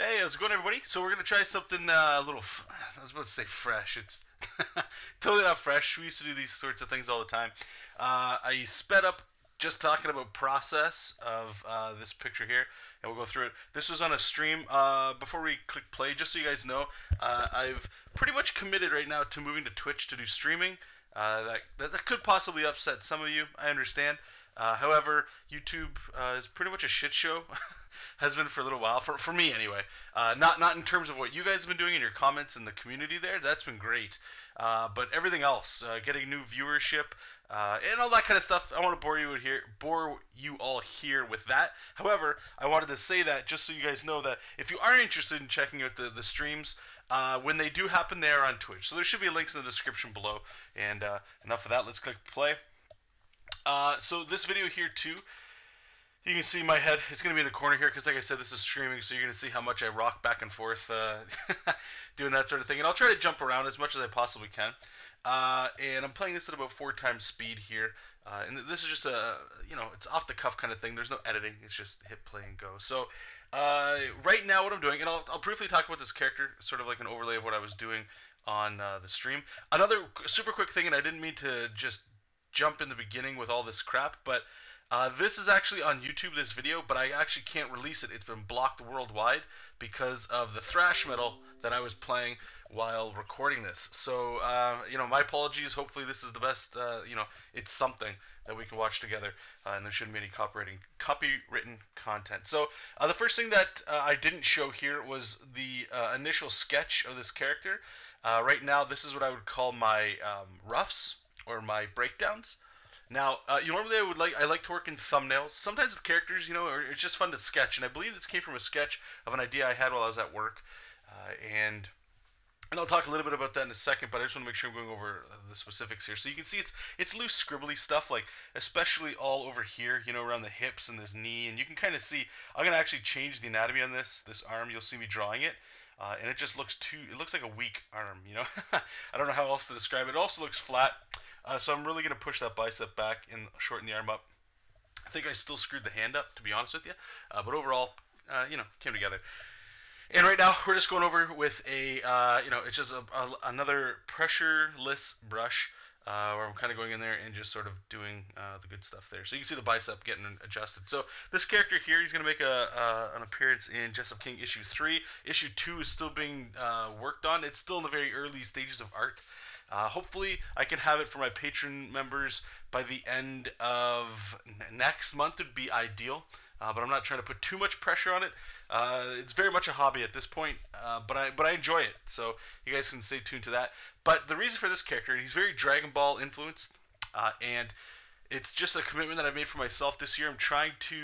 Hey, how's it going, everybody? So we're gonna try something a little. I was about to say fresh. It's totally not fresh. We used to do these sorts of things all the time. I sped up just talking about process of this picture here, and we'll go through it. This was on a stream. Before we click play, just so you guys know, I've pretty much committed right now to moving to Twitch to do streaming. That could possibly upset some of you. I understand. However, YouTube is pretty much a shit show. Has been for a little while for me anyway. Not in terms of what you guys have been doing in your comments in the community there. That's been great. But everything else, getting new viewership and all that kind of stuff. I want to bore you all here with that. However, I wanted to say that just so you guys know that if you are interested in checking out the streams, when they do happen, they are on Twitch. So there should be links in the description below. And enough of that. Let's click play. So this video here too, you can see my head. It's going to be in the corner here because, like I said, this is streaming, so you're going to see how much I rock back and forth doing that sort of thing. And I'll try to jump around as much as I possibly can. And I'm playing this at about 4 times speed here. And this is just it's off the cuff kind of thing. There's no editing. It's just hit play and go. So right now what I'm doing, and I'll briefly talk about this character, sort of like an overlay of what I was doing on the stream. Another super quick thing, and I didn't mean to just jump in the beginning with all this crap, but this is actually on YouTube, this video, but I actually can't release it. It's been blocked worldwide because of the thrash metal that I was playing while recording this. So, my apologies. Hopefully this is the best, it's something that we can watch together, and there shouldn't be any copywritten content. So, the first thing that I didn't show here was the initial sketch of this character. Right now, this is what I would call my roughs, or my breakdowns. Now, normally I like to work in thumbnails. Sometimes with characters, it's just fun to sketch. And I believe this came from a sketch of an idea I had while I was at work. And I'll talk a little bit about that in a second, but I just want to make sure I'm going over the specifics here. So you can see it's loose scribbly stuff, like especially all over here, around the hips and this knee. And you can kind of see, I'm going to actually change the anatomy on this arm. You'll see me drawing it. And it just looks like a weak arm, I don't know how else to describe it. It also looks flat. So I'm really going to push that bicep back and shorten the arm up. I think I still screwed the hand up, to be honest with you. But overall, came together. And right now, we're just going over with it's just another pressureless brush where I'm kind of going in there and just sort of doing the good stuff there. So you can see the bicep getting adjusted. So this character here, he's going to make an appearance in JESOP King issue 3. Issue 2 is still being worked on. It's still in the very early stages of art. Hopefully, I can have it for my patron members by the end of next month would be ideal. But I'm not trying to put too much pressure on it. It's very much a hobby at this point, but I enjoy it. So you guys can stay tuned to that. But the reason for this character, he's very Dragon Ball influenced, and it's just a commitment that I made for myself this year. I'm trying to,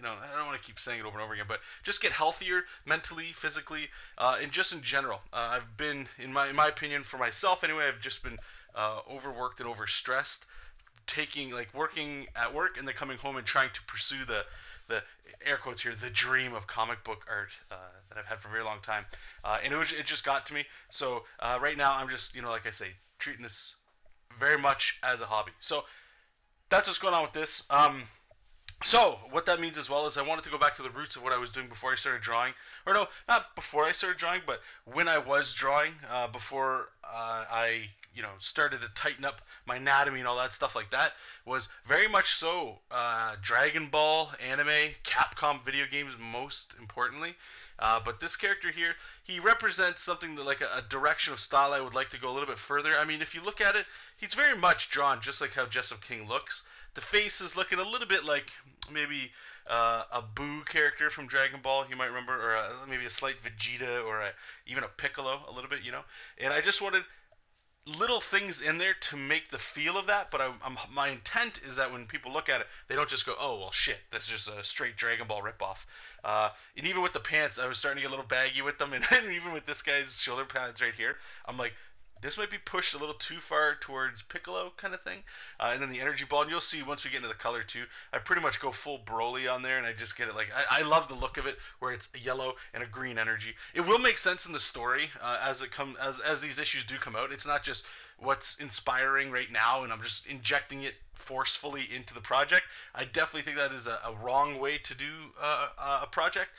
I don't want to keep saying it over and over again, but just get healthier mentally, physically, and just in general. I've been, in my opinion, for myself anyway, I've just been overworked and overstressed, working at work and then coming home and trying to pursue the air quotes here, the dream of comic book art that I've had for a very long time. And it just got to me. So right now I'm just, like I say, treating this very much as a hobby. So that's what's going on with this. So what that means as well is I wanted to go back to the roots of what I was doing before I started drawing. Or no, not before I started drawing, but when I was drawing, before I started to tighten up my anatomy and all that stuff like that, was very much so Dragon Ball, anime, Capcom video games most importantly. But this character here, he represents something that, like a direction of style I would like to go a little bit further. I mean, if you look at it, he's very much drawn just like how JESOP King looks. The face is looking a little bit like maybe a Boo character from Dragon Ball, you might remember, or maybe a slight Vegeta, or even a Piccolo a little bit, And I just wanted little things in there to make the feel of that, but my intent is that when people look at it, they don't just go, oh, well, shit, that's just a straight Dragon Ball ripoff. And even with the pants, I was starting to get a little baggy with them, and even with this guy's shoulder pads right here, I'm like, this might be pushed a little too far towards Piccolo kind of thing. And then the energy ball, and you'll see once we get into the color too, I pretty much go full Broly on there, and I just get it like, I love the look of it where it's a yellow and a green energy. It will make sense in the story as these issues do come out. It's not just what's inspiring right now, and I'm just injecting it forcefully into the project. I definitely think that is a wrong way to do a project,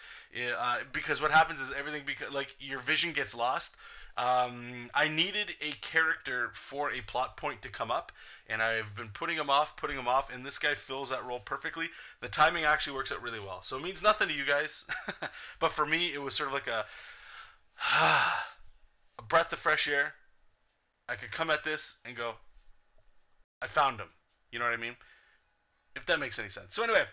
because what happens is everything like your vision gets lost. I needed a character for a plot point to come up, and I've been putting him off, and this guy fills that role perfectly. The timing actually works out really well, so it means nothing to you guys, but for me, it was sort of like a breath of fresh air. I could come at this and go, I found him. You know what I mean? If that makes any sense. So anyway,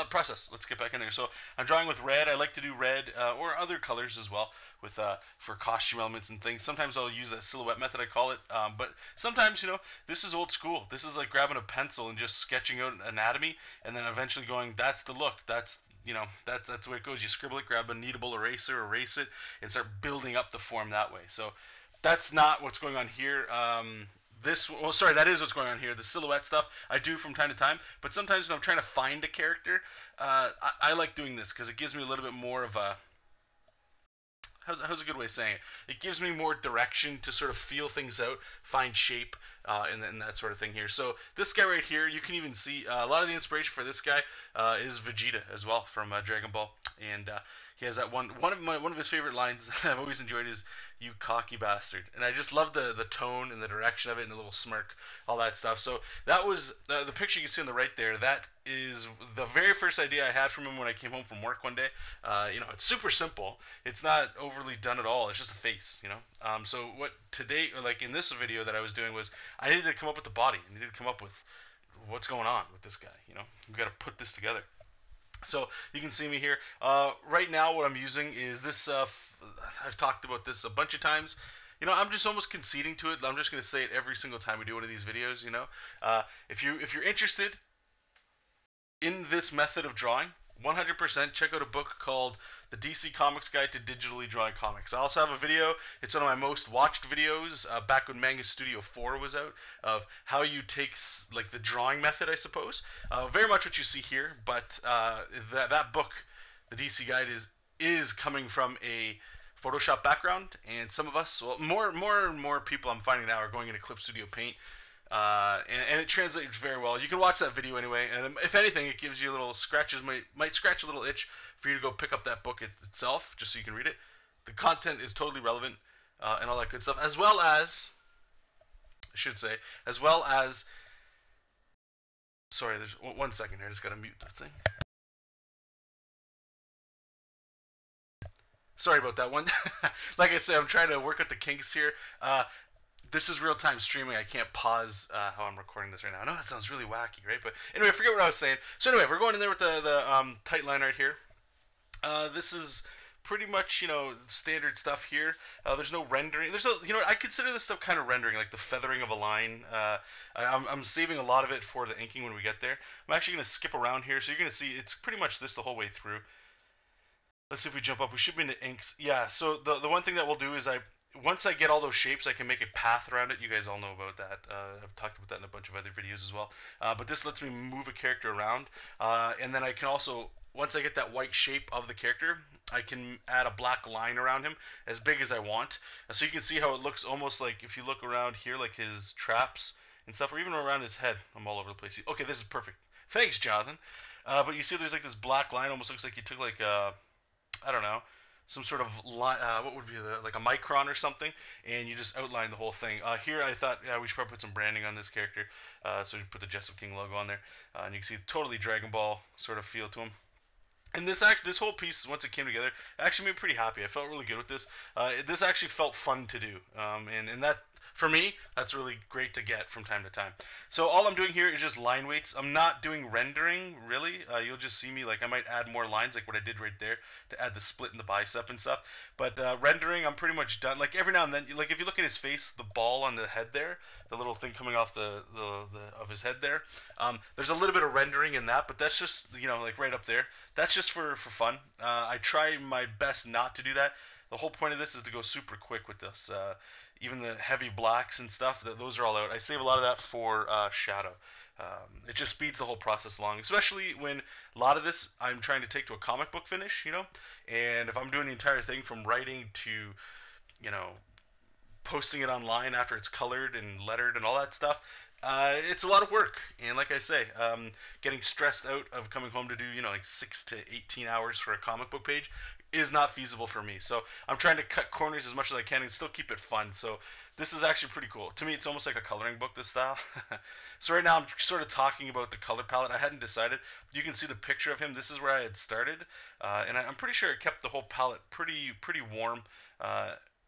process. Let's get back in there. So I'm drawing with red. I like to do red or other colors as well with for costume elements and things. Sometimes I'll use a silhouette method, I call it. But sometimes, this is old school. This is like grabbing a pencil and just sketching out anatomy, and then eventually going, that's the look. That's that's the way it goes. You scribble it, grab a kneadable eraser, erase it, and start building up the form that way. So that's not what's going on here. That is what's going on here. The silhouette stuff I do from time to time, but sometimes when I'm trying to find a character, I like doing this because it gives me a little bit more of a how's a good way of saying it? It gives me more direction to sort of feel things out, find shape, and that sort of thing here. So this guy right here, you can even see a lot of the inspiration for this guy is Vegeta as well from Dragon Ball, and he has that one of his favorite lines that I've always enjoyed is "You cocky bastard," and I just love the tone and the direction of it and the little smirk, all that stuff. So that was the picture you can see on the right there. That is the very first idea I had from him when I came home from work one day. It's super simple. It's not overly done at all. It's just a face. So what today, like in this video that I was doing, was I needed to come up with the body. I needed to come up with what's going on with this guy. We've got to put this together. So you can see me here. Right now what I'm using is this, I've talked about this a bunch of times. I'm just almost conceding to it. I'm just going to say it every single time we do one of these videos, If you're interested in this method of drawing, 100% check out a book called The DC Comics Guide to Digitally Drawing Comics. I also have a video, it's one of my most watched videos, back when Manga Studio 4 was out, of how you take like the drawing method, I suppose. Very much what you see here, but that book, the DC Guide, is coming from a Photoshop background, and some of us, well, more and more people I'm finding now are going into Clip Studio Paint. And it translates very well. You can watch that video anyway, and if anything, it gives you a little scratches, might scratch a little itch for you to go pick up that book itself, just so you can read it. The content is totally relevant, and all that good stuff, as well as, sorry, there's 1 second here, I just gotta mute the thing. Sorry about that one. Like I said, I'm trying to work out the kinks here. This is real-time streaming. I can't pause how I'm recording this right now. I know that sounds really wacky, right? But anyway, I forget what I was saying. So anyway, we're going in there with the tight line right here. This is pretty much, standard stuff here. There's no rendering. I consider this stuff kind of rendering, like the feathering of a line. I'm saving a lot of it for the inking when we get there. I'm actually going to skip around here, so you're going to see it's pretty much this the whole way through. Let's see if we jump up. We should be in the inks. Yeah, so the one thing that we'll do is once I get all those shapes, I can make a path around it. You guys all know about that. I've talked about that in a bunch of other videos as well. But this lets me move a character around. And then I can also, once I get that white shape of the character, I can add a black line around him as big as I want. So you can see how it looks almost like, if you look around here, like his traps and stuff, or even around his head. I'm all over the place. Okay, this is perfect. Thanks, Jonathan. But you see there's like this black line, almost looks like you took like I don't know, some sort of line, what would be like a micron or something, and you just outline the whole thing. Here I thought we should probably put some branding on this character, so we put the JESOP King logo on there, and you can see totally Dragon Ball sort of feel to him. And this whole piece, once it came together, actually made me pretty happy. I felt really good with this. This actually felt fun to do, and that, for me, that's really great to get from time to time. So all I'm doing here is just line weights. I'm not doing rendering, really. You'll just see me, like, I might add more lines, like what I did right there, to add the split in the bicep and stuff. But rendering, I'm pretty much done. Like, every now and then, like, if you look at his face, the ball on the head there, the little thing coming off the of his head there, there's a little bit of rendering in that, but that's just, like right up there. That's just for fun. I try my best not to do that. The whole point of this is to go super quick with this. Even the heavy blacks and stuff, those are all out. I save a lot of that for shadow. It just speeds the whole process along, especially when a lot of this I'm trying to take to a comic book finish, and if I'm doing the entire thing from writing to, posting it online after it's colored and lettered and all that stuff. It's a lot of work, and like I say, getting stressed out of coming home to do like 6 to 18 hours for a comic book page is not feasible for me. So I'm trying to cut corners as much as I can and still keep it fun. So this is actually pretty cool. To me, it's almost like a coloring book, this style. So right now I'm sort of talking about the color palette. I hadn't decided. You can see the picture of him. This is where I had started, and I'm pretty sure I kept the whole palette pretty warm.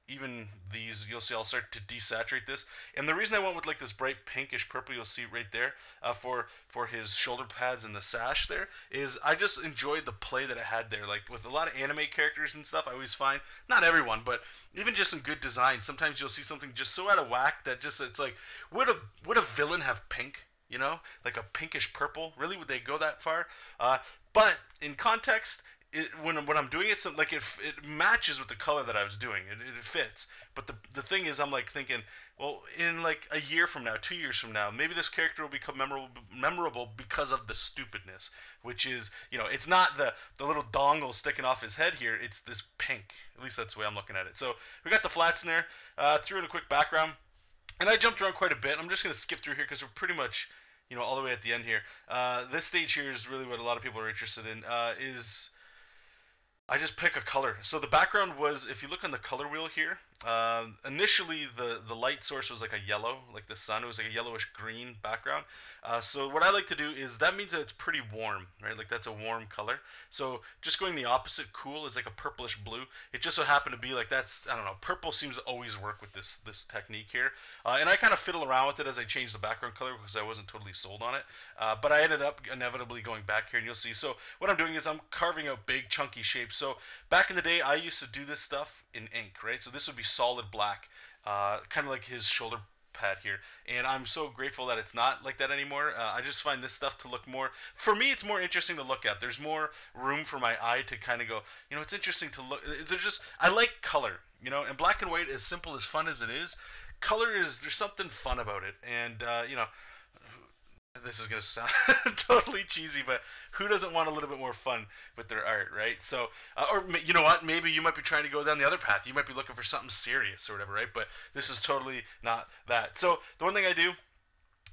Even these, you'll see I'll start to desaturate this. And the reason I went with like this bright pinkish purple, you'll see right there, for his shoulder pads and the sash there, is I just enjoyed the play that it had there. Like with a lot of anime characters and stuff, I always find, not everyone, but even just some good design, sometimes you'll see something just so out of whack that just, it's like, would a villain have pink? Like a pinkish purple? Really, would they go that far? But in context, when I'm doing it, like it matches with the color that I was doing. It fits. But the thing is, I'm like thinking, well, in like a year from now, 2 years from now, maybe this character will become memorable because of the stupidness, which is, it's not the little dongle sticking off his head here. It's this pink. At least that's the way I'm looking at it. So we got the flats in there. Threw in a quick background, and I jumped around quite a bit. I'm just gonna skip through here because we're pretty much all the way at the end here. This stage here is really what a lot of people are interested in. Is I just pick a color. So the background was, if you look on the color wheel here, initially the light source was like a yellow, like the sun. It was like a yellowish green background. So what I like to do is, that means that it's pretty warm, right? Like that's a warm color. So just going the opposite, cool, is like a purplish blue. It just so happened to be like, that's, I don't know, purple seems to always work with this technique here. And I kind of fiddle around with it as I change the background color because I wasn't totally sold on it. But I ended up inevitably going back here, and you'll see. So what I'm doing is I'm carving out big chunky shapes. So back in the day, I used to do this stuff in ink, right? So this would be solid black, kind of like his shoulder pad here, and I'm so grateful that it's not like that anymore. I just find this stuff to look more, for me, it's more interesting to look at. There's more room for my eye to kind of go, it's interesting to look. I like color, and black and white, as simple as fun as it is, color is, there's something fun about it. And this is going to sound totally cheesy, but who doesn't want a little bit more fun with their art, right? So, or you know what? Maybe you might be trying to go down the other path. You might be looking for something serious or whatever, right? But this is totally not that. So the one thing I do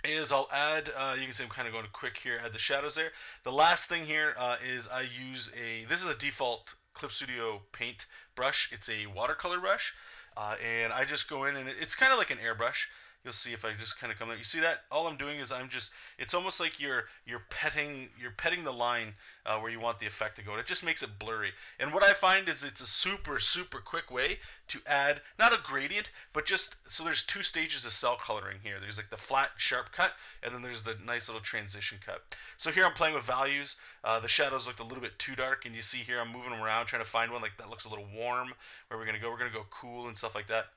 is I'll add, you can see I'm kind of going quick here, add the shadows there. The last thing here is I use this is a default Clip Studio paint brush. It's a watercolor brush, and I just go in, and it's kind of like an airbrush. You'll see if I just kind of come there. You see that? All I'm doing is it's almost like you're petting the line where you want the effect to go. It just makes it blurry. And what I find is it's a super quick way to add, not a gradient, but just, so there's two stages of cell coloring here. There's like the flat sharp cut, and then there's the nice little transition cut. So here I'm playing with values. The shadows looked a little bit too dark, and you see here I'm moving them around trying to find one like that looks a little warm. Where we're gonna go cool and stuff like that.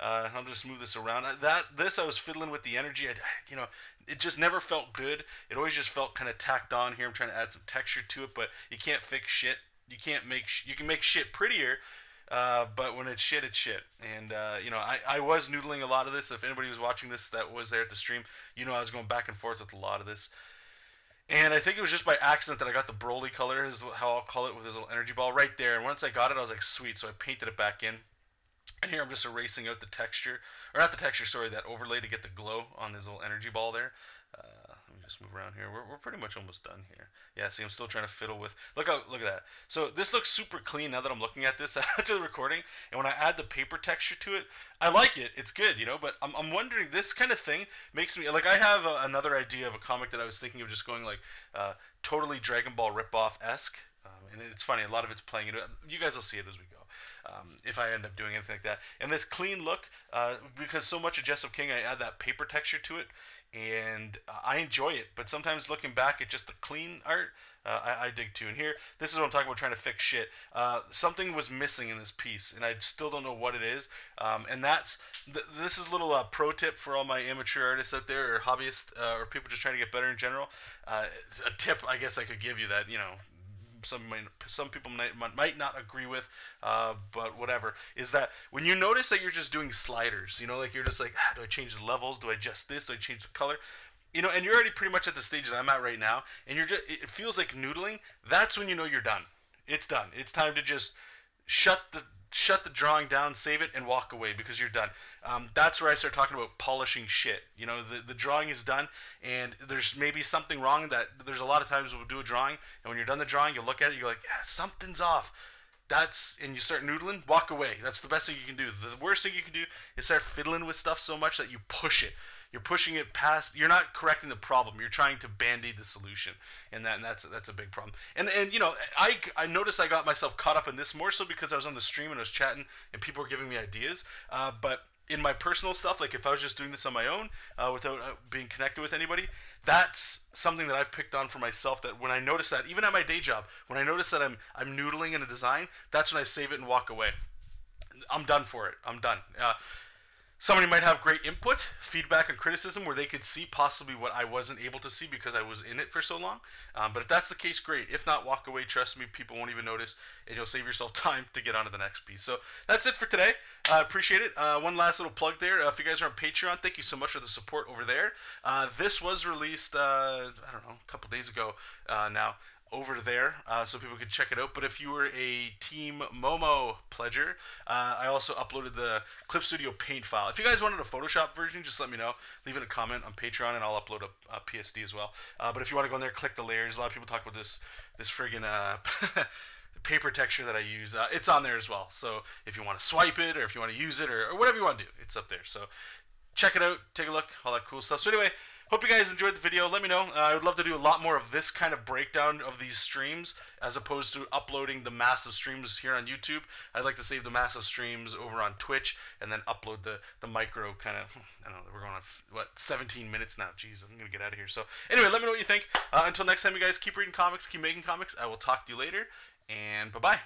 I'll just move this around. I was fiddling with the energy. It just never felt good. It always just felt kind of tacked on here. I'm trying to add some texture to it, but you can't fix shit. You can make shit prettier, but when it's shit, it's shit. And I was noodling a lot of this. If anybody was watching this that was there at the stream, I was going back and forth with a lot of this. And I think it was just by accident that I got the Broly color, is how I'll call it, with his little energy ball right there. And once I got it, I was like, sweet. So I painted it back in. And here I'm just erasing out the texture, or not the texture, sorry, that overlay to get the glow on his little energy ball there. Let me just move around here. We're pretty much almost done here. Yeah, see, I'm still trying to fiddle with, look at that. So this looks super clean now that I'm looking at this after the recording. And when I add the paper texture to it, I like it. It's good, but I'm wondering, this kind of thing makes me, like, I have another idea of a comic that I was thinking of just going like totally Dragon Ball ripoff-esque. And it's funny, a lot of it's playing into it. You guys will see it as we go. If I end up doing anything like that. And this clean look, because so much of JESOP King, I add that paper texture to it, and I enjoy it. But sometimes looking back at just the clean art, I dig too. And here, this is what I'm talking about, trying to fix shit. Something was missing in this piece, and I still don't know what it is. And this is a little pro tip for all my amateur artists out there, or hobbyists, or people just trying to get better in general. A tip, I guess I could give you that, some people might not agree with, but whatever, is that when you notice that you're just doing sliders, like you're just like, do I change the levels? Do I adjust this? Do I change the color? And you're already pretty much at the stage that I'm at right now, and it feels like noodling. That's when you're done. It's done. It's time to just shut shut the drawing down, save it, and walk away because you're done. That's where I start talking about polishing shit. You know, the drawing is done, and there's maybe something wrong. That there's a lot of times we'll do a drawing, and when you're done the drawing, you'll look at it, you're like, yeah, something's off. And you start noodling, walk away. That's the best thing you can do. The worst thing you can do is start fiddling with stuff so much that you push it. You're pushing it past. You're not correcting the problem. You're trying to band-aid the solution, and that's a big problem. And you know, I noticed I got myself caught up in this more so because I was on the stream and I was chatting and people were giving me ideas. But in my personal stuff, like if I was just doing this on my own without being connected with anybody, that's something that I've picked on for myself. That when I notice that, even at my day job, when I notice that I'm noodling in a design, that's when I save it and walk away. I'm done for it. I'm done. Somebody might have great input, feedback, and criticism where they could see possibly what I wasn't able to see because I was in it for so long. But if that's the case, great. If not, walk away. Trust me, people won't even notice, and you'll save yourself time to get on to the next piece. So that's it for today. I appreciate it. One last little plug there. If you guys are on Patreon, thank you so much for the support over there. This was released, I don't know, a couple days ago now. Over there, so people could check it out. But if you were a Team Momo pledger, I also uploaded the Clip Studio Paint file. If you guys wanted a Photoshop version, just let me know. Leave it a comment on Patreon, and I'll upload a PSD as well. But if you want to go in there, click the layers. A lot of people talk about this friggin' paper texture that I use. It's on there as well. So if you want to swipe it, or if you want to use it, or whatever you want to do, it's up there. So check it out, take a look, all that cool stuff. So anyway, hope you guys enjoyed the video. Let me know. I would love to do a lot more of this kind of breakdown of these streams as opposed to uploading the massive streams here on YouTube. I'd like to save the massive streams over on Twitch and then upload the micro kind of, I don't know, we're going on, 17 minutes now. Jeez, I'm going to get out of here. So anyway, let me know what you think. Until next time, you guys, keep reading comics, keep making comics. I will talk to you later, and bye-bye.